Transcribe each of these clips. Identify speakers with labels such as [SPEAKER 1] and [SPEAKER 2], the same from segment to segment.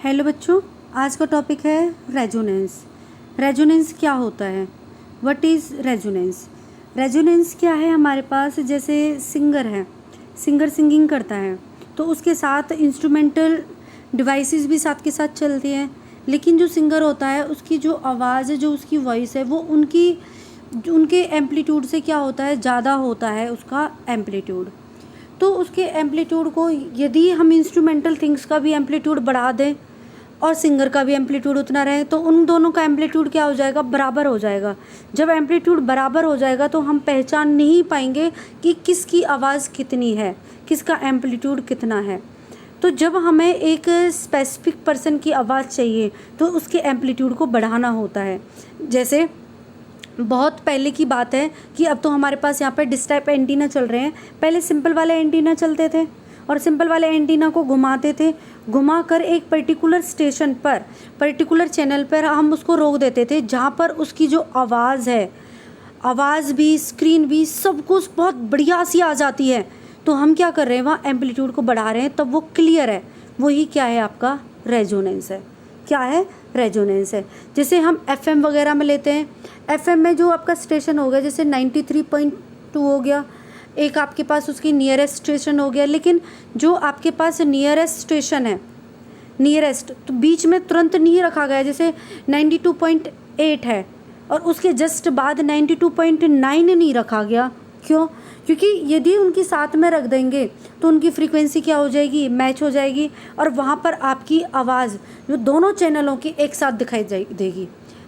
[SPEAKER 1] Hello बच्चों, आज का टॉपिक है रेजोनेंस। रेजोनेंस क्या होता है? What is resonance? रेजोनेंस क्या है? हमारे पास जैसे सिंगर है, सिंगर सिंगिंग करता है तो उसके साथ इंस्ट्रूमेंटल डिवाइसेस भी साथ के साथ चलती हैं, लेकिन जो सिंगर होता है उसकी जो आवाज़ है, जो उसकी वॉइस है, वो उनके एम्पलीट्यूड से क्या होता है, ज़्यादा होता है उसका एम्पलीट्यूड। तो उसके एम्पलीट्यूड को यदि हम इंस्ट्रूमेंटल थिंग्स का भी एम्पलीट्यूड बढ़ा दें और सिंगर का भी एम्पलीट्यूड उतना रहे तो उन दोनों का एम्पलीट्यूड क्या हो जाएगा, बराबर हो जाएगा। जब एम्पलीट्यूड बराबर हो जाएगा तो हम पहचान नहीं पाएंगे कि किसकी आवाज़ कितनी है, किसका एम्पलीट्यूड कितना है। तो जब हमें एक स्पेसिफिक पर्सन की आवाज़ चाहिए तो उसके एम्पलीट्यूड को बढ़ाना होता है। जैसे बहुत पहले की बात है कि अब तो हमारे पास यहाँ पे डिश टाइप एंटीना चल रहे हैं, पहले सिंपल वाले एंटीना चलते थे और सिंपल वाले एंटीना को घुमाते थे, घुमा कर एक पर्टिकुलर स्टेशन पर, पर्टिकुलर चैनल पर हम उसको रोक देते थे, जहाँ पर उसकी जो आवाज़ है, आवाज़ भी, स्क्रीन भी, सब कुछ बहुत बढ़िया सी आ जाती है। तो हम क्या कर रहे हैं, वहाँ एम्पलीट्यूड को बढ़ा रहे हैं, तब वो क्लियर है। वही क्या है, आपका रेजोनेंस है। क्या है? रेजोनेंस है। जैसे हम एफएम वगैरह में लेते हैं, एफएम में जो आपका स्टेशन हो गया, जैसे 93.2 हो गया, एक आपके पास उसकी नियरेस्ट स्टेशन हो गया, लेकिन जो आपके पास नियरेस्ट स्टेशन है, नियरेस्ट तो बीच में तुरंत नहीं रखा गया। जैसे 92.8 है और उसके जस्ट बाद 92.9 नहीं रखा गया। क्यों? क्योंकि यदि उनकी साथ में रख देंगे तो उनकी फ्रीक्वेंसी क्या हो जाएगी, मैच हो जाएगी और वहाँ पर आपकी आवाज़ जो दोनों चैनलों की एक साथ दिखाई देगी,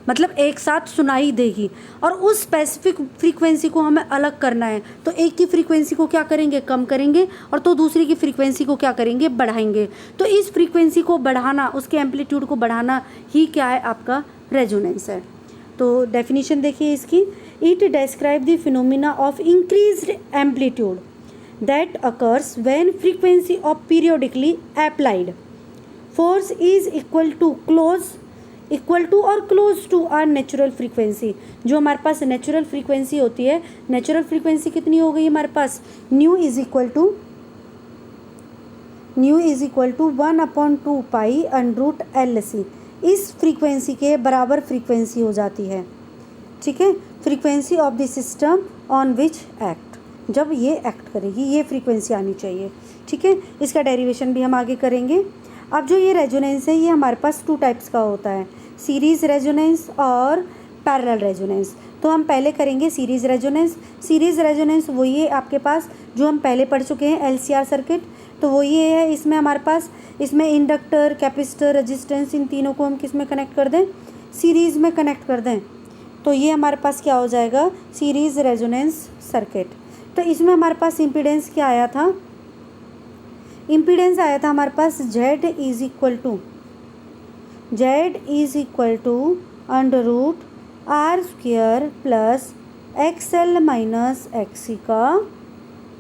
[SPEAKER 1] मतलब एक साथ सुनाई देगी। और उस स्पेसिफिक फ्रीक्वेंसी को हमें अलग करना है तो एक की फ्रीक्वेंसी को क्या करेंगे, कम करेंगे, और तो दूसरी की फ्रीक्वेंसी को क्या करेंगे, बढ़ाएंगे। तो इस फ्रीक्वेंसी को बढ़ाना, उसके एम्पलीट्यूड को बढ़ाना ही क्या है, आपका रेजोनेंस है। तो डेफिनेशन देखिए इसकी, it describe the phenomena of increased amplitude that occurs when frequency of periodically applied force is equal to और close to our natural frequency. जो हमारे पास नेचुरल फ्रीक्वेंसी होती है, नेचुरल फ्रीक्वेंसी कितनी हो गई हमारे पास, nu is equal to 1/2 pi under root LC। इस फ्रीक्वेंसी के बराबर फ्रीक्वेंसी हो जाती है, ठीक है। Frequency of the system on which act, जब ये एक्ट करेगी ये फ्रीक्वेंसी आनी चाहिए, ठीक है। इसका डेरिवेशन भी हम आगे करेंगे। अब जो ये रेजोनेंस है ये हमारे पास 2 टाइप्स का होता है, सीरीज़ रेजोनेंस और पैरेलल रेजोनेंस। तो हम पहले करेंगे सीरीज़ रेजोनेंस। सीरीज़ रेजोनेंस वो ये आपके पास जो हम पहले पढ़ चुके हैं, LCR सर्किट, तो वो ये है। इसमें हमारे पास, इसमें इंडक्टर, कैपेसिटर, रेजिस्टेंस, इन तीनों को हम किस में कनेक्ट कर दें, सीरीज़ में कनेक्ट कर दें, तो ये हमारे पास क्या हो जाएगा, सीरीज़ रेजोनेंस सर्किट। तो इसमें हमारे पास इम्पीडेंस क्या आया था, इम्पीडेंस आया था हमारे पास Z is equal to √R² plus XL minus XC का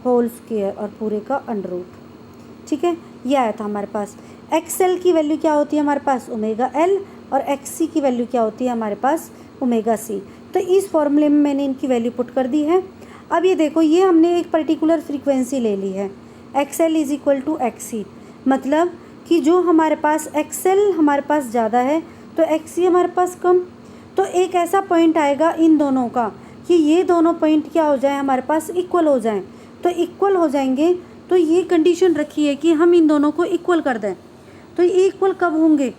[SPEAKER 1] होल स्क्वायर और पूरे का अंडर रूट, ठीक है। ये आया था हमारे पास। XL की वैल्यू क्या होती है हमारे पास, ω_L, और XC की वैल्यू क्या होती है हमारे पास, ω_C। तो इस फॉर्मूले में मैंने इनकी वैल्यू पुट कर दी है। अब ये देखो, ये हमने एक पर्टिकुलर फ्रीक्वेंसी ले ली है, XL is equal to XC, मतलब कि जो हमारे पास XL हमारे पास ज़्यादा है तो XC हमारे पास कम। तो एक ऐसा पॉइंट आएगा इन दोनों का कि ये दोनों पॉइंट क्या हो जाए, हमारे पास इक्वल हो जाएं। तो इक्वल हो जाएंगे तो ये कंडीशन रखी है कि हम इन दोनों को इक्वल कर दें। तो ये इक्वल कब होंगे,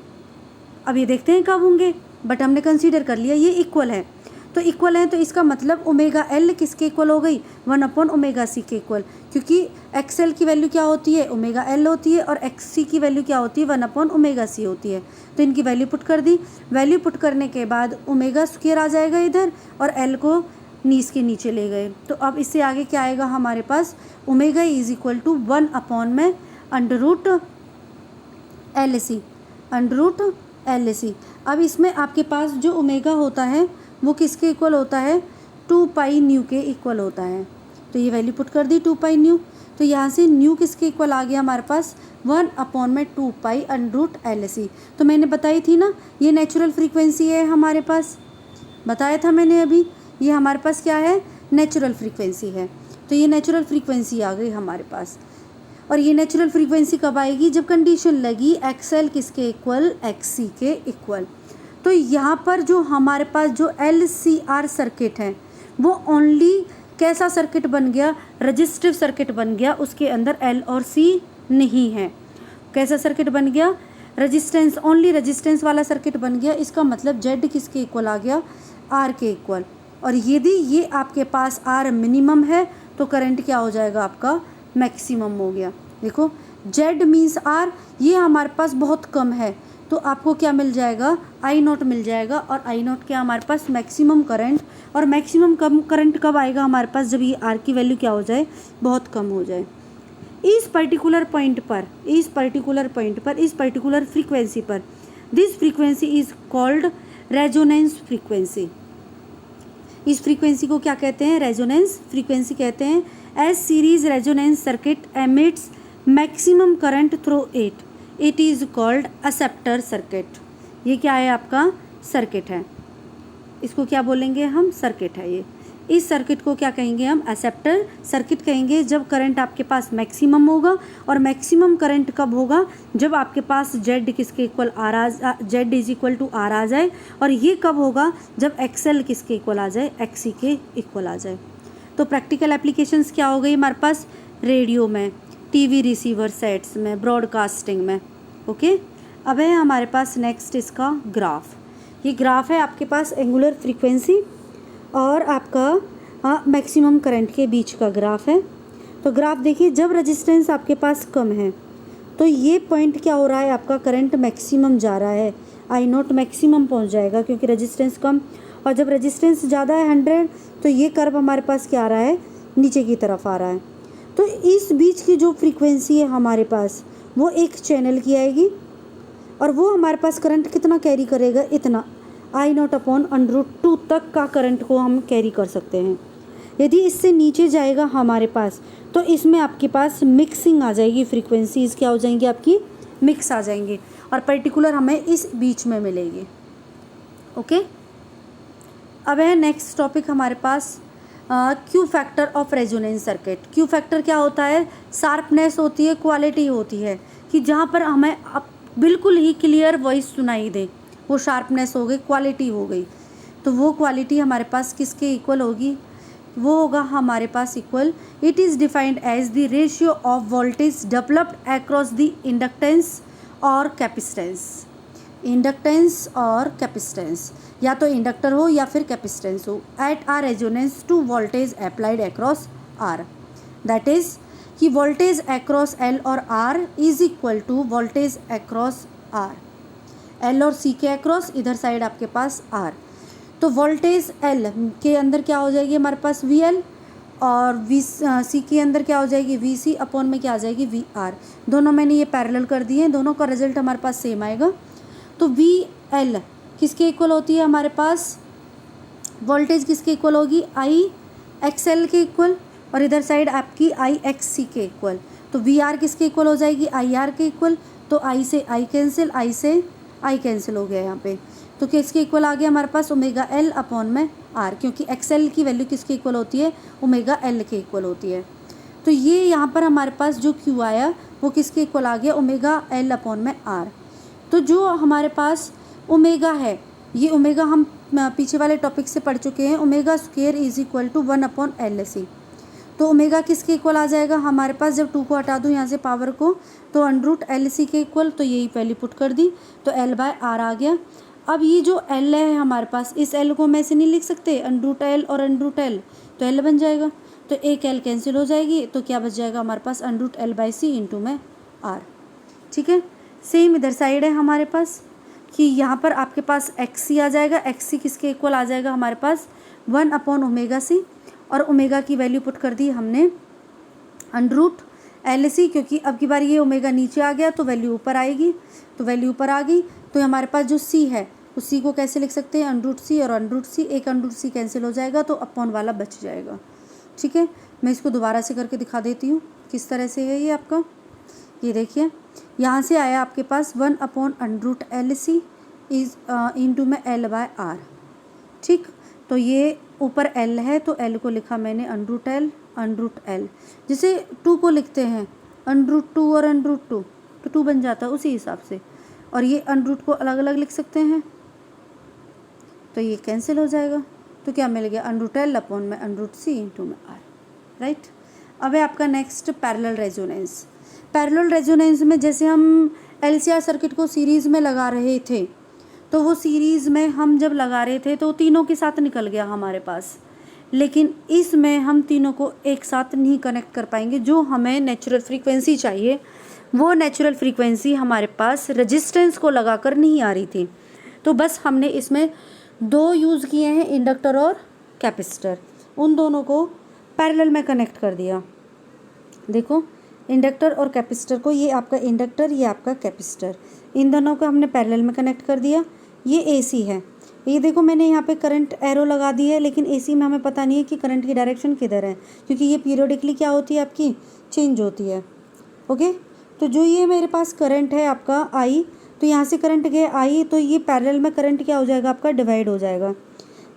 [SPEAKER 1] अब ये देखते हैं कब होंगे, बट हमने कंसीडर कर लिया ये इक्वल है। तो इक्वल है तो इसका मतलब ω_L किसके इक्वल हो गई, 1/ω_C के इक्वल, क्योंकि XL की वैल्यू क्या होती है, ω_L होती है, और XC की वैल्यू क्या होती है, 1/ω_C होती है। तो इनकी वैल्यू पुट कर दी। वैल्यू पुट करने के बाद ω² आ जाएगा इधर और L को नीस के नीचे ले गए। तो अब इससे आगे क्या आएगा हमारे पास, ω इज इक्वल टू 1/√LC। अब इसमें आपके पास जो ओमेगा होता है वो किसके इक्वल होता है, 2 पाई न्यू के इक्वल होता है। तो ये वैल्यू पुट कर दी 2 पाई न्यू। तो यहाँ से न्यू किसके इक्वल आ गया हमारे पास, 1/2 पाई अंडरूट LC। तो मैंने बताई थी ना, ये नेचुरल फ्रीक्वेंसी है हमारे पास, बताया था मैंने अभी, ये हमारे पास क्या है, नेचुरल फ्रीक्वेंसी है। तो ये नेचुरल फ्रीक्वेंसी आ गई हमारे पास। और ये नेचुरल फ्रीक्वेंसी कब आएगी, जब कंडीशन लगी XL किसके इक्वल, XC के इक्वल। तो यहाँ पर जो हमारे पास जो LCR सर्किट है वो ओनली कैसा सर्किट बन गया, रजिस्टिव सर्किट बन गया, उसके अंदर L और C नहीं है। कैसा सर्किट बन गया, रेजिस्टेंस, ओनली रेजिस्टेंस वाला सर्किट बन गया। इसका मतलब Z किसके इक्वल आ गया, R के इक्वल। और यदि ये आपके पास R मिनिमम है तो करंट क्या हो जाएगा, आपका मैक्सिमम हो गया। देखो Z मीन्स R, ये हमारे पास बहुत कम है तो आपको क्या मिल जाएगा, I0 मिल जाएगा। और I0 क्या हमारे पास मैक्सिमम करंट, और मैक्सिमम कम करंट कब आएगा हमारे पास, जब ये R की वैल्यू क्या हो जाए, बहुत कम हो जाए। इस पर्टिकुलर पॉइंट पर, इस पर्टिकुलर फ्रीक्वेंसी पर, this frequency is called resonance frequency. इस फ्रीक्वेंसी को क्या कहते हैं, रेजोनेंस फ्रीक्वेंसी कहते हैं। As series resonance circuit emits maximum current through it is called acceptor circuit. ये क्या है, आपका सर्किट है, इसको क्या बोलेंगे हम, सर्किट है ये। इस सर्किट को क्या कहेंगे हम, एक्सेप्टर सर्किट कहेंगे। जब करंट आपके पास मैक्सिमम होगा, और मैक्सिमम करंट कब होगा, जब आपके पास Z किसके equal Z is equal to R आ जाए। और ये कब होगा, जब XL किसके इक्वल आ जाए, XC के इक्वल आ जाए। तो प्रैक्टिकल एप्लीकेशंस क्या हो गई हमारे पास, रेडियो में, टीवी रिसीवर सेट्स में, ब्रॉडकास्टिंग में। ओके, अब है हमारे पास नेक्स्ट इसका ग्राफ। ये ग्राफ है आपके पास एंगुलर फ्रीक्वेंसी और आपका मैक्सिमम करंट के बीच का ग्राफ है। तो ग्राफ देखिए, जब रेजिस्टेंस आपके पास कम है तो ये पॉइंट क्या हो रहा है, आपका करंट मैक्सिमम जा रहा है, I0 मैक्सिमम पहुंच जाएगा क्योंकि रेजिस्टेंस कम। और जब रेजिस्टेंस ज़्यादा है 100, तो ये कर्व हमारे पास क्या आ रहा है, नीचे की तरफ आ रहा है। तो इस बीच की जो फ्रीक्वेंसी है हमारे पास, वो एक चैनल की आएगी, और वो हमारे पास करंट कितना कैरी करेगा, इतना I0 अपॉन √2 तक का करंट को हम कैरी कर सकते हैं। यदि इससे नीचे जाएगा हमारे पास, तो इसमें आपके पास मिक्सिंग आ जाएगी, फ्रीक्वेंसीज क्या हो जाएंगी, आपकी मिक्स आ जाएंगी, और पर्टिकुलर हमें इस बीच में मिलेगी। ओके, अब है नेक्स्ट टॉपिक हमारे पास Q factor of resonance circuit. Q factor क्या होता है, शार्पनेस होती है, क्वालिटी होती है, कि जहाँ पर हमें बिल्कुल ही क्लियर वॉइस सुनाई दे, वो शार्पनेस हो गई, क्वालिटी हो गई। तो वो क्वालिटी हमारे पास किसके इक्वल होगी, वो होगा हमारे पास equal, it is defined as the ratio of voltage developed across the inductance और कैपेसिटेंस। इंडक्टेंस और कैपेसिटेंस, या तो इंडक्टर हो या फिर कैपेसिटेंस हो, at our resonance to voltage applied across R. That is कि वोल्टेज अक्रॉस एल और R is equal to voltage across R. L और सी के अक्रॉस, इधर साइड आपके पास आर। तो वोल्टेज एल के अंदर क्या हो जाएगी हमारे पास वी एल, और वी सी के अंदर क्या हो जाएगी वी सी, अपॉन में क्या आ जाएगी वी आर। दोनों मैंने ये पैरेलल कर दिए हैं, दोनों का रिजल्ट हमारे पास सेम आएगा। तो वी एल किसके इक्वल होती है हमारे पास, वोल्टेज किसके इक्वल होगी, आई एक्स एल के इक्वल, और इधर साइड आपकी आई एक्स सी के इक्वल। तो वी आर किसके इक्वल हो जाएगी, आई आर के इक्वल। तो आई से आई कैंसिल, आई से आई कैंसिल हो गया यहाँ पे। तो किसके इक्वल आ गया हमारे पास, ओमेगा एल अपॉन में आर, क्योंकि एक्स एल की वैल्यू किसके इक्वल होती है, ओमेगा एल के इक्वल होती है। तो ये यहाँ पर हमारे पास जो क्यू आया वो किसके इक्वल आ गया, ओमेगा एल अपॉन में आर। तो जो हमारे पास ओमेगा है, ये ओमेगा हम पीछे वाले टॉपिक से पढ़ चुके हैं, omega square is equal to 1 upon L C. तो ओमेगा किसके इक्वल आ जाएगा हमारे पास, जब 2 को हटा दूँ यहाँ से पावर को, तो अंडरूट एल सी के इक्वल। तो यही पहले पुट कर दी, तो एल बाय आर आ गया। अब ये जो एल है हमारे पास, इस एल को मैं ऐसे नहीं लिख सकते, अंडरूट एल और अंडरूट एल, तो एल बन जाएगा। तो एक एल कैंसिल हो जाएगी, तो क्या बच जाएगा हमारे पास, under root L by C into में आर। ठीक है, सेम इधर साइड है हमारे पास कि यहाँ पर आपके पास एक्स सी आ जाएगा। एक्स सी किसके इक्वल आ जाएगा हमारे पास, 1 अपॉन ओमेगा सी, और ओमेगा की वैल्यू पुट कर दी हमने अंडरूट एल सी, क्योंकि अब की बार ये ओमेगा नीचे आ गया तो वैल्यू ऊपर आएगी, तो वैल्यू ऊपर आ गई। तो हमारे पास जो सी है उस सी को कैसे लिख सकते हैं, अंडरूट सी और अंडरूट सी, एक अंडरूट सी कैंसिल हो जाएगा, तो अपॉन वाला बच जाएगा। ठीक है, मैं इसको दोबारा से करके दिखा देती हूँ किस तरह से है ये आपका। ये देखिए, यहाँ से आया आपके पास 1 upon under root L C is into में एल बाय आर। ठीक, तो ये ऊपर एल है तो एल को लिखा मैंने अंडरूट एल, अंडरूट एल। जैसे 2 को लिखते हैं √2 और √2 तो 2 बन जाता है उसी हिसाब से, और ये √ को अलग अलग लिख सकते हैं तो ये कैंसिल हो जाएगा। तो क्या मिल गया, √L अपॉन में √C इंटू में R, राइट। अब है आपका next parallel resonance. Parallel resonance में जैसे हम LCR सर्किट को सीरीज़ में लगा रहे थे, तो वो सीरीज़ में हम जब लगा रहे थे तो तीनों के साथ निकल गया हमारे पास, लेकिन इसमें हम तीनों को एक साथ नहीं कनेक्ट कर पाएंगे। जो हमें नेचुरल फ्रीक्वेंसी चाहिए वो नेचुरल फ्रीक्वेंसी हमारे पास रेजिस्टेंस को लगाकर नहीं आ रही थी, तो बस हमने इसमें 2 यूज़ किए हैं, इंडक्टर और कैपेसिटर। उन दोनों को पैरेलल में कनेक्ट कर दिया। देखो इंडक्टर और कैपेसिटर को, ये आपका इंडक्टर, ये आपका कैपेसिटर, इन दोनों को हमने पैरेलल में कनेक्ट कर दिया। ये AC है, ये देखो मैंने यहाँ पे करंट एरो लगा दी है, लेकिन AC में हमें पता नहीं है कि करंट की डायरेक्शन किधर है, क्योंकि ये पीरियोडिकली क्या होती है आपकी, चेंज होती है। ओके, तो जो ये मेरे पास करंट है आपका I, तो यहाँ से करंट गया I, तो ये पैरेलल में करंट क्या हो जाएगा आपका, डिवाइड हो जाएगा।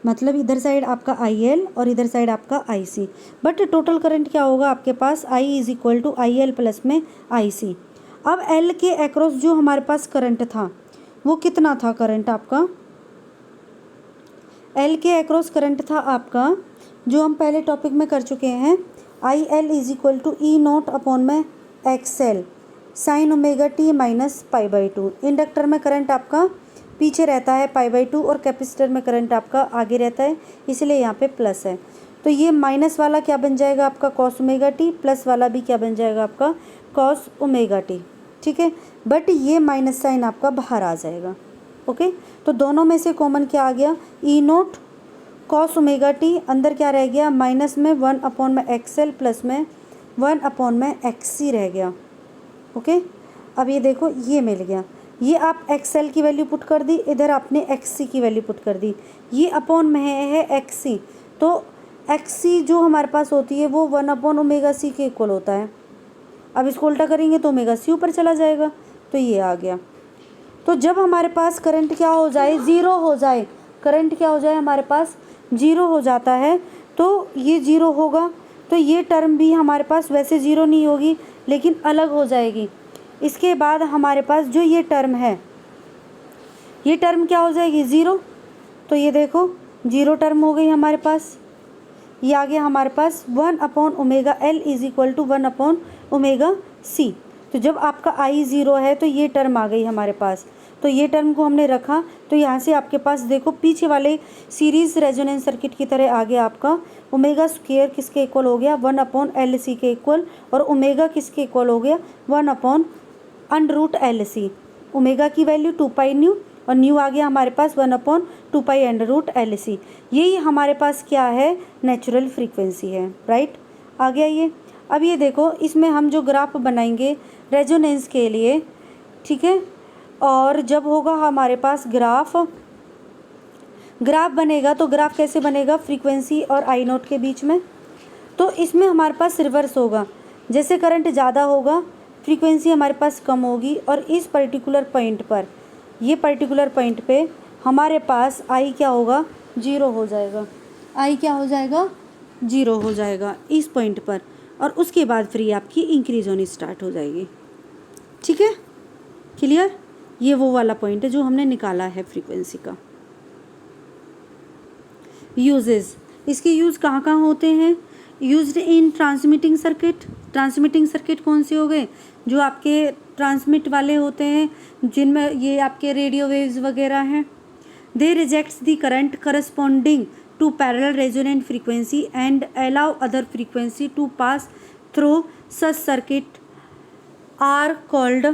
[SPEAKER 1] मतलब इधर साइड आपका IL और इधर साइड आपका IC, बट टोटल करंट क्या होगा आपके पास, I = IL प्लस में IC। अब L के अक्रॉस जो हमारे पास करंट था वो कितना था, करंट आपका L के अक्रॉस करंट था आपका, जो हम पहले टॉपिक में कर चुके हैं, IL = E0 अपॉन में XL sin ω-t minus π/2। Inductor में करंट आपका पीछे रहता है π/2 और कैपेसिटर में करंट आपका आगे रहता है, इसलिए यहाँ पे प्लस है। तो ये माइनस वाला क्या बन जाएगा आपका cos ω-t, प्लस वाला भी क्या बन जाएगा आपका cos ω-t, ठीक है। बट ये माइनस साइन आपका बाहर आ जाएगा। ओके, तो दोनों में से कॉमन क्या आ गया, E0 cos ω-t, अंदर क्या रह गया, माइनस में 1 अपॉन में XL प्लस में 1 अपॉन में XC रह गया। ओके, अब ये देखो ये मिल गया, ये आप XL की वैल्यू पुट कर दी, इधर आपने XC की वैल्यू पुट कर दी, ये अपॉन में है XC, तो XC जो हमारे पास होती है वो 1 अपॉन ω-c के इक्वल होता है। अब इसको उल्टा करेंगे तो ω-c ऊपर चला जाएगा, तो ये आ गया। तो जब हमारे पास करंट क्या हो जाए, ज़ीरो हो जाए, करंट क्या हो जाए हमारे पास, ज़ीरो हो जाता है, तो ये ज़ीरो होगा, तो ये टर्म भी हमारे पास वैसे ज़ीरो नहीं होगी लेकिन अलग हो जाएगी। इसके बाद हमारे पास जो ये टर्म है, ये टर्म क्या हो जाएगी, ज़ीरो। तो ये देखो ज़ीरो टर्म हो गई हमारे पास, ये आ गया हमारे पास 1 अपॉन ω-L = 1 अपॉन ω-c। तो जब आपका I ज़ीरो है तो ये टर्म आ गई हमारे पास, तो ये टर्म को हमने रखा, तो यहाँ से आपके पास देखो पीछे वाले सीरीज़ रेजोनेंस सर्किट की तरह आ गया आपका ω² किसके इक्वल हो गया, 1 अपॉन LC के इक्वल, और ω किसके इक्वल हो गया, 1 अपॉन √LC। ओमेगा की वैल्यू 2π न्यू, और न्यू आ गया हमारे पास 1 अपॉन 2π √LC। यही हमारे पास क्या है, नेचुरल फ्रीक्वेंसी है, राइट। आ गया ये। अब ये देखो इसमें हम जो ग्राफ बनाएंगे रेजोनेंस के लिए, ठीक है, और जब होगा हमारे पास ग्राफ बनेगा, तो ग्राफ कैसे बनेगा, फ्रीक्वेंसी और I0 के बीच में। तो इसमें हमारे पास रिवर्स होगा, जैसे करंट ज़्यादा होगा फ्रीक्वेंसी हमारे पास कम होगी, और इस पर्टिकुलर पॉइंट पर, ये पर्टिकुलर पॉइंट पे हमारे पास I क्या होगा, ज़ीरो हो जाएगा। I क्या हो जाएगा, ज़ीरो हो जाएगा इस पॉइंट पर, और उसके बाद फिर आपकी इंक्रीज होनी स्टार्ट हो जाएगी। ठीक है, क्लियर। ये वो वाला पॉइंट है जो हमने निकाला है फ्रीक्वेंसी का। यूजेस, इसके यूज़ कहाँ कहाँ होते हैं, used in transmitting circuit. Transmitting circuit कौन से हो गए, जो आपके ट्रांसमिट वाले होते हैं, जिनमें ये आपके रेडियो वेव्स वगैरह हैं। They rejects the current corresponding to parallel resonant frequency and allow other frequency to pass through such circuit are called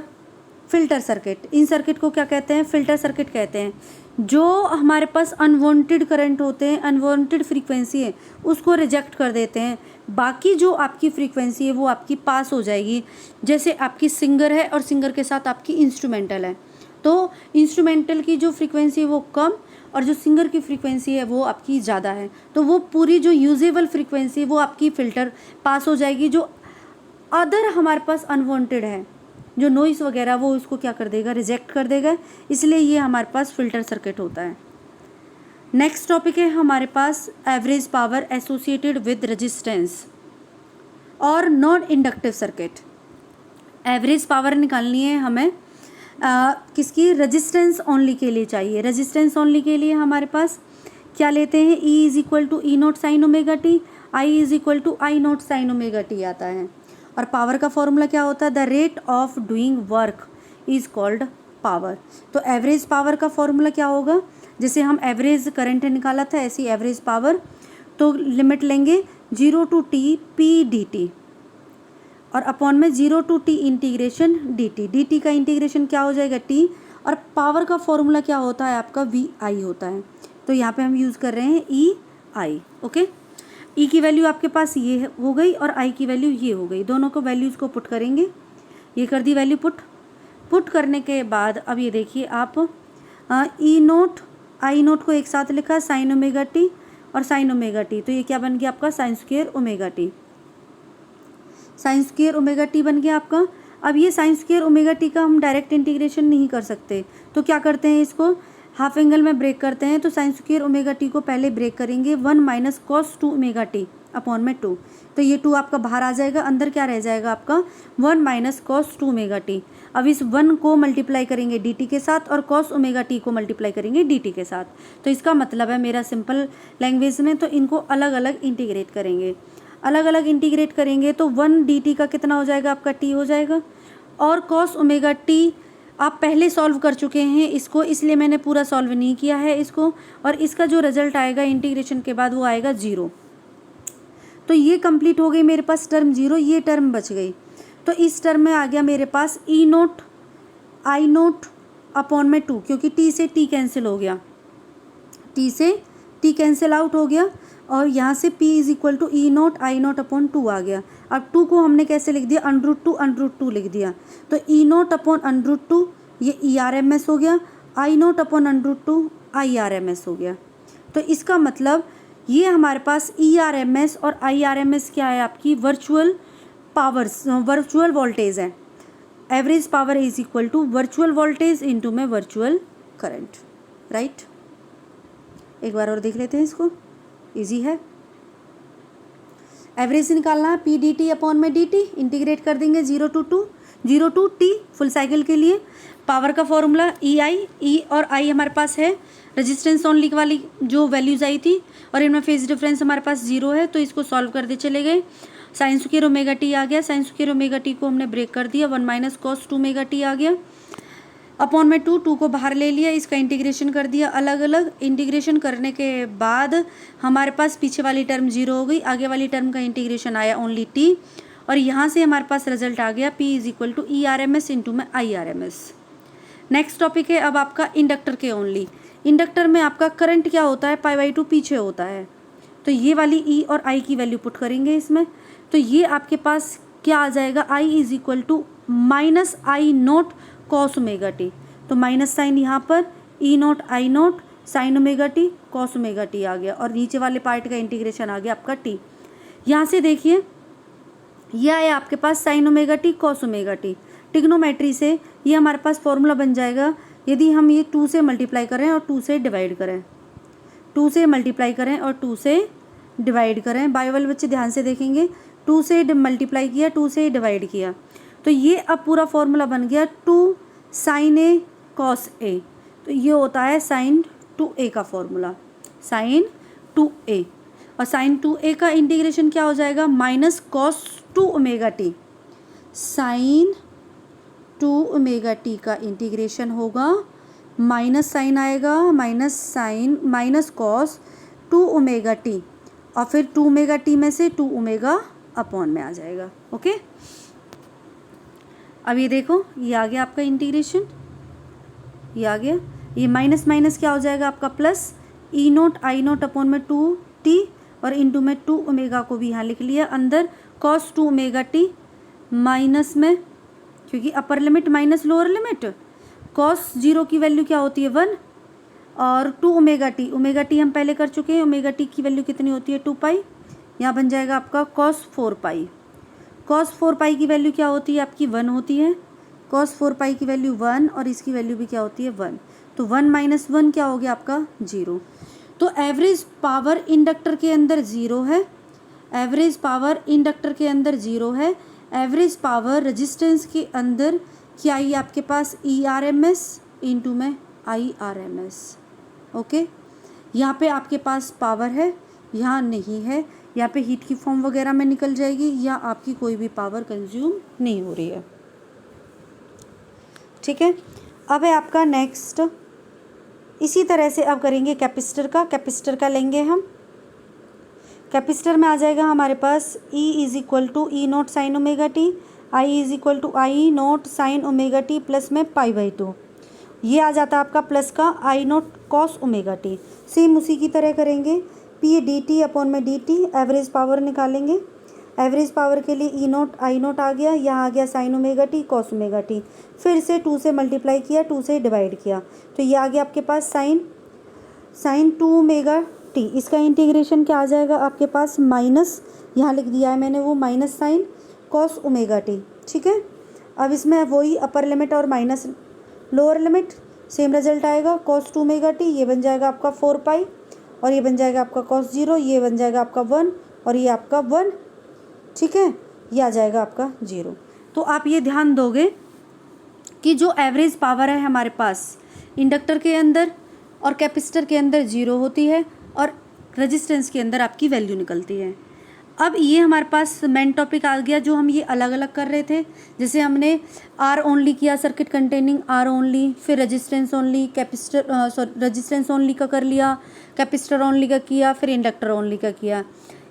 [SPEAKER 1] filter circuit. इन सर्किट को क्या कहते हैं, फिल्टर सर्किट कहते हैं। जो हमारे पास अनवांटेड करंट होते हैं, अनवांटेड फ्रीक्वेंसी है, उसको रिजेक्ट कर देते हैं, बाकी जो आपकी फ्रीक्वेंसी है वो आपकी पास हो जाएगी। जैसे आपकी सिंगर है और सिंगर के साथ आपकी इंस्ट्रूमेंटल है, तो इंस्ट्रूमेंटल की जो फ्रीक्वेंसी है वो कम और जो सिंगर की फ्रीक्वेंसी है वो आपकी ज़्यादा है, तो वो पूरी जो यूजेबल फ्रीक्वेंसी है वो आपकी फ़िल्टर पास हो जाएगी। जो अदर हमारे पास अनवांटेड है, जो नॉइस वगैरह, वो उसको क्या कर देगा, रिजेक्ट कर देगा। इसलिए ये हमारे पास फ़िल्टर सर्किट होता है। नेक्स्ट टॉपिक है हमारे पास average power associated with resistance और non inductive circuit. Average power निकालनी है हमें किसकी, रेजिस्टेंस ओनली के लिए चाहिए। रेजिस्टेंस ओनली के लिए हमारे पास क्या लेते हैं, E is equal to E note sine omega T, I is equal to I note sine omega T आता है। और पावर का फॉर्मूला क्या होता है, the rate of doing work is called power. तो एवरेज पावर का फॉर्मूला क्या होगा, जैसे हम एवरेज करंट निकाला था ऐसी एवरेज पावर, तो लिमिट लेंगे 0 to T P D T और अपॉन में 0 to T integration D T. D T का इंटीग्रेशन क्या हो जाएगा टी, और पावर का फॉर्मूला क्या होता है आपका वी आई होता है। तो यहाँ पे हम यूज़ कर रहे हैं ई आई। ओके, ई की वैल्यू आपके पास ये हो गई और आई की वैल्यू ये हो गई, दोनों को वैल्यूज़ को पुट करेंगे। ये कर दी वैल्यू पुट करने के बाद अब ये देखिए आप ई नोट आई नोट को एक साथ लिखा साइन ओमेगा टी और साइन ओमेगा टी, तो ये क्या बन गया आपका sign square omega T. Sign square omega T बन गया आपका। अब ये साइन स्क्वायर ओमेगा टी का हम डायरेक्ट इंटीग्रेशन नहीं कर सकते, तो क्या करते हैं, इसको हाफ एंगल में ब्रेक करते हैं। तो साइन स्क्वायर ओमेगा टी को पहले ब्रेक करेंगे, 1 minus cos 2 omega T upon में 2, तो ये 2 आपका बाहर आ जाएगा, अंदर क्या रह जाएगा आपका 1 माइनस कॉस 2 ओमेगा टी। अब इस 1 को मल्टीप्लाई करेंगे डी टी के साथ और कॉस ओमेगा टी को मल्टीप्लाई करेंगे डी टी के साथ। तो इसका मतलब है मेरा सिंपल लैंग्वेज में, तो इनको अलग अलग इंटीग्रेट करेंगे। अलग अलग इंटीग्रेट करेंगे तो 1 डी टी का कितना हो जाएगा आपका टी हो जाएगा, और कॉस ओमेगा टी आप पहले सॉल्व कर चुके हैं इसको, इसलिए मैंने पूरा सॉल्व नहीं किया है इसको, और इसका जो रिजल्ट आएगा इंटीग्रेशन के बाद वो आएगा 0। तो ये कंप्लीट हो गई मेरे पास टर्म 0, ये टर्म बच गई। तो इस टर्म में आ गया मेरे पास ई नोट आई नोट अपॉन में 2, क्योंकि टी से टी कैंसिल हो गया, टी से टी कैंसिल आउट हो गया, और यहाँ से p is equal to E note I nought upon 2 आ गया। अब 2 को हमने कैसे लिख दिया, √2 लिख दिया। तो ई नोट अपॉन √2 ये ERMS हो गया, आई नोट अपॉन √2 IRMS हो गया। तो इसका मतलब ये हमारे पास ERMS और IRMS क्या है, आपकी वर्चुअल पावर्स, वर्चुअल वोल्टेज है। Average power is equal to virtual voltage into में वर्चुअल करंट, राइट। एक बार और देख लेते हैं इसको, इजी है। एवरेज निकालना है पी डी टी अपॉन में डी टी, इंटीग्रेट कर देंगे 0 टू टी फुल साइकिल के लिए। पावर का फॉर्मूला ई आई, ई और आई हमारे पास है, रेजिस्टेंस ओनली वाली जो वैल्यूज आई थी, और इनमें फेज डिफरेंस हमारे पास 0 है, तो इसको सॉल्व करते चले गए। साइन स्क्वायर ओमेगा टी आ गया, साइन स्क्वायर ओमेगा टी को हमने ब्रेक कर दिया, 1 माइनस कॉस 2 ओमेगा टी आ गया, अपॉन में 2 को बाहर ले लिया, इसका इंटीग्रेशन कर दिया अलग अलग। इंटीग्रेशन करने के बाद हमारे पास पीछे वाली टर्म 0 हो गई, आगे वाली टर्म का इंटीग्रेशन आया ओनली टी, और यहाँ से हमारे पास रिजल्ट आ गया P is equal to ERMS into में IRMS। नेक्स्ट टॉपिक है अब आपका इंडक्टर के ओनली। इंडक्टर में आपका करंट क्या होता है, π/2 पीछे होता है, तो ये वाली E और I की वैल्यू पुट करेंगे इसमें, तो ये आपके पास क्या आ जाएगा, I is equal to minus I naught cos omega t, तो माइनस साइन यहाँ पर E note I note sine omega t cos omega t आ गया, और नीचे वाले पार्ट का इंटीग्रेशन आ गया आपका टी। यहाँ से देखिए यह है आपके पास sine omega t cos omega t, trigonometry से ये हमारे पास फॉर्मूला बन जाएगा, यदि हम ये 2 से मल्टीप्लाई करें और 2 से डिवाइड करें, 2 से मल्टीप्लाई करें और 2 से डिवाइड करें, बायोवल बच्चे ध्यान से देखेंगे, 2 से मल्टीप्लाई किया 2 से डिवाइड किया, तो ये अब पूरा फॉर्मूला बन गया 2 साइन ए कॉस ए, तो ये होता है साइन 2a का फॉर्मूला, साइन 2a, और साइन 2a का इंटीग्रेशन क्या हो जाएगा, minus cos 2 omega T, sine 2 omega T का इंटीग्रेशन होगा, माइनस साइन आएगा, minus sine minus cos 2 omega T, और फिर 2 ओमेगा टी में से 2 ओमेगा अपॉन में आ जाएगा। ओके, अब ये देखो ये आ गया आपका इंटीग्रेशन, ये आ गया, ये माइनस माइनस क्या हो जाएगा आपका plus, E note I nought upon में 2 टी, और इंटू में 2 ओमेगा को भी यहाँ लिख लिया, अंदर कॉस 2 ओमेगा टी माइनस में, क्योंकि upper limit minus lower limit, cos 0 की वैल्यू क्या होती है 1, और 2 ओमेगा टी हम पहले कर चुके हैं, ओमेगा टी की वैल्यू कितनी होती है 2 पाई, यहाँ बन जाएगा आपका कॉस 4 पाई, कॉस 4 पाई की वैल्यू क्या होती है आपकी 1 होती है, कॉस 4 पाई की वैल्यू 1, और इसकी वैल्यू भी क्या होती है 1, तो 1 माइनस 1 क्या हो गया आपका 0। तो एवरेज पावर इंडक्टर के अंदर 0 है, एवरेज पावर इंडक्टर के अंदर 0 है, एवरेज पावर रेजिस्टेंस के अंदर क्या आई आपके पास ERMS इंटू में IRMS। ओके, यहाँ पे आपके पास पावर है, यहाँ नहीं है, यहाँ पे हीट की फॉर्म वगैरह में निकल जाएगी, या आपकी कोई भी पावर कंज्यूम नहीं हो रही है। ठीक है, अब है आपका नेक्स्ट, इसी तरह से अब करेंगे कैपेसिटर का। कैपेसिटर का लेंगे हम, कैपेसिटर में आ जाएगा हमारे पास E is equal to E note sine omega T, I is equal to I note sine omega t plus में π/2। ये आ जाता है आपका प्लस का I naught cos omega t. Same उसी की तरह करेंगे, P dt अपॉन में dt, एवरेज पावर निकालेंगे। एवरेज पावर के लिए ई नोट आई नोट आ गया, यहाँ आ गया sign omega t cos omega T, फिर से 2 से मल्टीप्लाई किया, 2 से डिवाइड किया, तो ये आ गया आपके पास साइन 2 ओमेगा टी। इसका इंटीग्रेशन क्या आ जाएगा आपके पास, माइनस, यहाँ लिख दिया है मैंने वो minus sine cos omega T. ठीक है, अब इसमें वही अपर लिमिट और minus lower limit, same result आएगा। कॉस 2 ओमेगा टी ये बन जाएगा आपका 4 और ये बन जाएगा आपका कॉस 0, ये बन जाएगा आपका 1 और ये आपका 1। ठीक है, ये आ जाएगा आपका 0। तो आप ये ध्यान दोगे कि जो एवरेज पावर है हमारे पास इंडक्टर के अंदर और कैपेसिटर के अंदर 0 होती है और रेजिस्टेंस के अंदर आपकी वैल्यू निकलती है। अब ये हमारे पास मेन टॉपिक आ गया जो हम ये अलग अलग कर रहे थे। जैसे हमने आर ओनली किया, सर्किट कंटेनिंग आर ओनली, फिर resistance only, capacitor resistance only का कर लिया, कैपेसिटर ओनली का किया, फिर इंडक्टर ओनली का किया।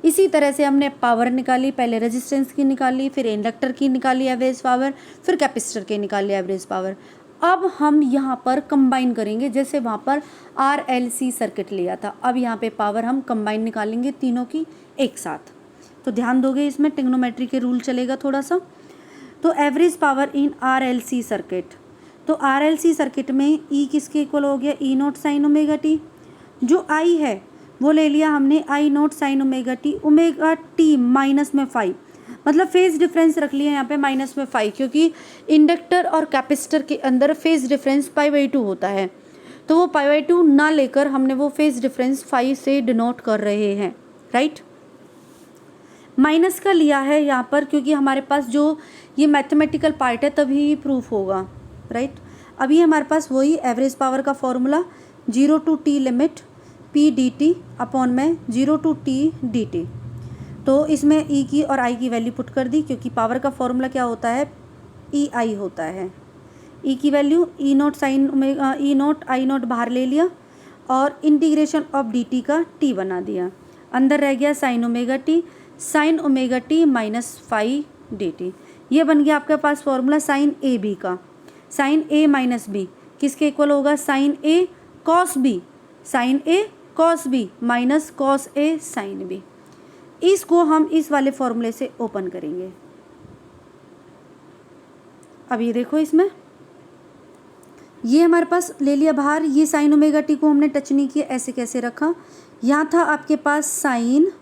[SPEAKER 1] इसी तरह से हमने पावर निकाली, पहले रेजिस्टेंस की निकाली, फिर इंडक्टर की निकाली एवरेज पावर, फिर कैपेसिटर की निकाली एवरेज पावर। अब हम यहाँ पर कंबाइन करेंगे, जैसे वहाँ पर RLC सर्किट लिया था, अब यहाँ पे पावर हम कंबाइन निकालेंगे तीनों की एक साथ। तो ध्यान दोगे, इसमें ट्रिग्नोमेट्री के रूल चलेगा थोड़ा सा। तो average power in RLC circuit, तो RLC सर्किट में E किसके इक्वल हो गया, E note sine omega t. जो I है वो ले लिया हमने I note sine omega t minus में 5, मतलब फेज डिफरेंस रख लिया यहाँ पे माइनस में 5, क्योंकि इंडक्टर और कैपेसिटर के अंदर फेज डिफरेंस π/2 होता है। तो वो π/2 ना लेकर हमने वो फेज डिफरेंस 5 से डिनोट कर रहे हैं, राइट। माइनस का लिया है यहाँ पर क्योंकि हमारे पास जो ये मैथमेटिकल पार्ट है तभी प्रूफ होगा, राइट। अभी हमारे पास वही एवरेज पावर का formula 0 to t limit P dt upon में 0 to t dt। तो इसमें E की और I की वैल्यू पुट कर दी, क्योंकि पावर का फॉर्मूला क्या होता है, EI होता है। E की value E note sine omega, E note I note बाहर ले लिया और इंटीग्रेशन ऑफ dt का t बना दिया, अंदर रह गया sign omega t minus 5 dt। ये बन गया आपके पास फॉर्मूला साइन ए बी का। साइन ए माइनस बी किसके इक्वल होगा, sign A cos B, sign A cos B minus cos A sine B. इसको हम इस वाले फॉर्मूले से ओपन करेंगे। अब ये देखो, इसमें ये हमारे पास ले लिया बाहर, ये साइन ओमेगा टी को हमने टच नहीं किया, ऐसे कैसे रखा। यहाँ था आपके पास साइन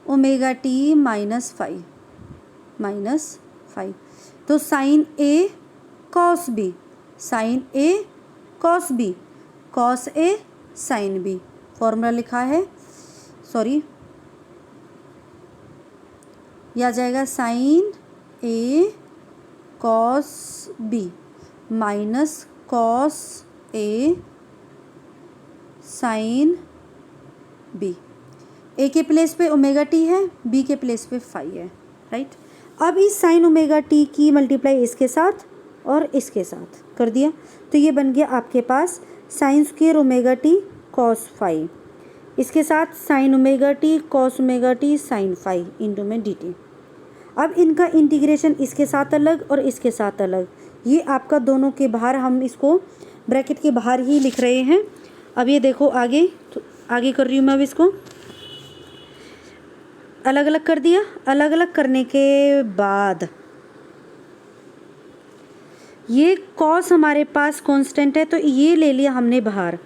[SPEAKER 1] ओमेगा टी माइनस 5, तो sign A cos B, sign A cos B, cos A sine B, formula लिखा है, सॉरी, यह आ जाएगा sign A cos B minus cos A sine B. ए के प्लेस पे ओमेगा टी है, बी के place पे 5 है, राइट। अब इस साइन ओमेगा टी की मल्टीप्लाई इसके साथ और इसके साथ कर दिया, तो ये बन गया आपके पास sine square omega t cos 5, इसके साथ sine omega t cos omega T sine 5 into में डी टी। अब इनका इंटीग्रेशन इसके साथ अलग और इसके साथ अलग, ये आपका दोनों के बाहर, हम इसको ब्रैकेट के बाहर ही लिख रहे हैं। अब ये देखो आगे, तो आगे कर रही हूँ मैं अब इसको अलग अलग कर दिया। अलग अलग करने के बाद ये कॉस हमारे पास कांस्टेंट है, तो ये ले लिया हमने बाहर,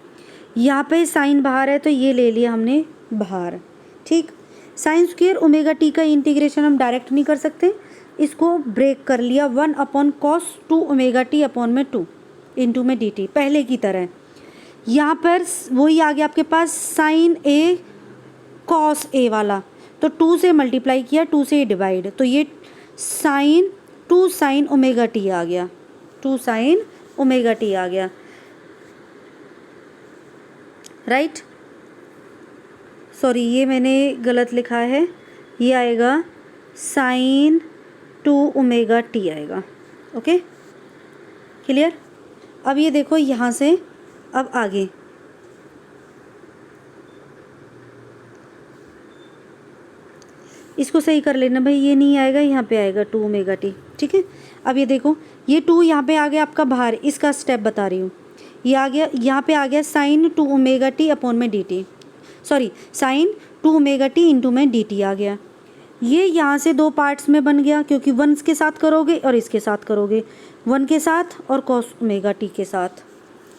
[SPEAKER 1] यहाँ पे साइन बाहर है तो ये ले लिया हमने बाहर, ठीक। साइन स्क्वायर ओमेगा टी का इंटीग्रेशन हम डायरेक्ट नहीं कर सकते, इसको ब्रेक कर लिया 1 upon cos 2 omega T upon में 2 इंटू में डी टी, पहले की तरह। यहाँ पर वही आ गया आपके पास साइन ए कॉस ए वाला, तो 2 से मल्टीप्लाई किया, 2 से डिवाइड, तो ये साइन 2 साइन ओमेगा टी आ गया, 2 साइन ओमेगा टी आ गया, राइट। सॉरी ये मैंने गलत लिखा है, ये आएगा साइन 2 ओमेगा टी आएगा। Okay clear. अब ये देखो यहाँ से अब आगे इसको सही कर लेना भाई, ये नहीं आएगा, यहाँ पे आएगा 2 ओमेगा टी, ठीक है। अब ये देखो ये 2 यहाँ पे आ गया आपका बाहर, इसका स्टेप बता रही हूँ। ये आ गया, यहाँ पे आ गया साइन 2 ओमेगा टी अपॉन में d T, sorry sine 2 omega T into में डी टी आ गया। ये यहाँ से 2 पार्ट्स में बन गया, क्योंकि 1 के साथ करोगे और इसके साथ करोगे, 1 के साथ और कॉस ओमेगा टी के साथ,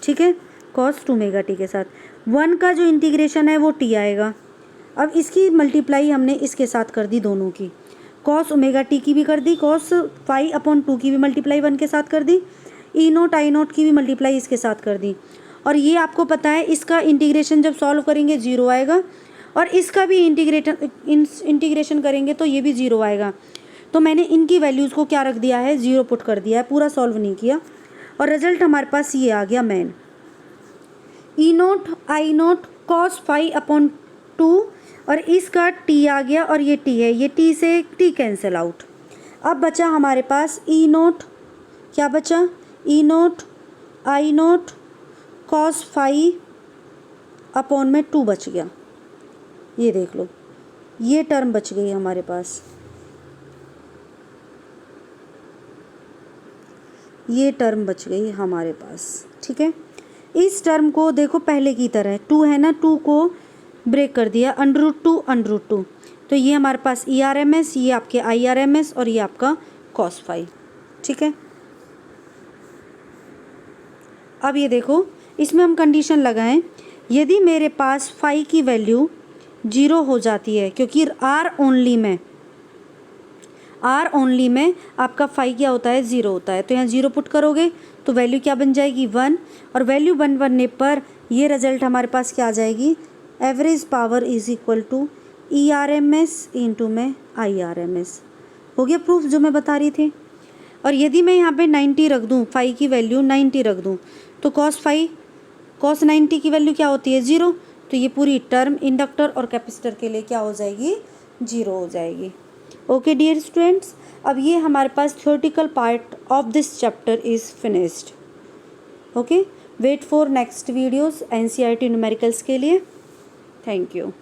[SPEAKER 1] ठीक है, कॉस 2 ओमेगा टी के साथ। 1 का जो इंटीग्रेशन है वो टी आएगा। अब इसकी मल्टीप्लाई हमने इसके साथ कर दी, दोनों की, कॉस ओमेगा टी की भी कर दी, कॉस फाई अपॉन 2 की भी मल्टीप्लाई 1 के साथ कर दी, ई नोट आई नोट की भी मल्टीप्लाई इसके साथ कर दी। और ये आपको पता है इसका इंटीग्रेशन जब सॉल्व करेंगे 0 आएगा, और इसका भी इंटीग्रेशन करेंगे तो ये भी 0 आएगा। तो मैंने इनकी वैल्यूज़ को क्या रख दिया है, 0 पुट कर दिया है, पूरा सॉल्व नहीं किया, और रिजल्ट हमारे पास ये आ गया main, E note I naught cos phi upon 2, और इसका टी आ गया, और ये टी है, ये टी से टी कैंसिल आउट। अब बचा हमारे पास ई नोट, क्या बचा, ई note I naught cos phi upon में 2 बच गया। ये देख लो, ये टर्म बच गई हमारे पास, ये टर्म बच गई हमारे पास, ठीक है। इस टर्म को देखो पहले की तरह 2 है ना, 2 को ब्रेक कर दिया, √2, तो ये हमारे पास ERMS, ये आपके IRMS, और ये आपका कॉस फाई, ठीक है। अब ये देखो इसमें हम कंडीशन लगाएं, यदि मेरे पास फाई की वैल्यू 0 हो जाती है, क्योंकि आर ओनली में आपका फाई क्या होता है, 0 होता है, तो यहाँ 0 पुट करोगे तो वैल्यू क्या बन जाएगी, 1, और वैल्यू 1 बनने पर ये रिजल्ट हमारे पास क्या आ जाएगी, average power is equal to ERMS into में IRMS। हो गया प्रूफ जो मैं बता रही थी। और यदि मैं यहाँ पे 90 रख दूँ, फाई की वैल्यू 90 रख दूँ, तो कॉस 90 की वैल्यू क्या होती है, 0, तो ये पूरी टर्म इंडक्टर और कैपेसिटर के लिए क्या हो जाएगी, 0 हो जाएगी। ओके डियर स्टूडेंट्स, अब ये हमारे पास theoretical part of this chapter is finished. Okay, wait for next videos NCERT numericals के लिए। Thank you.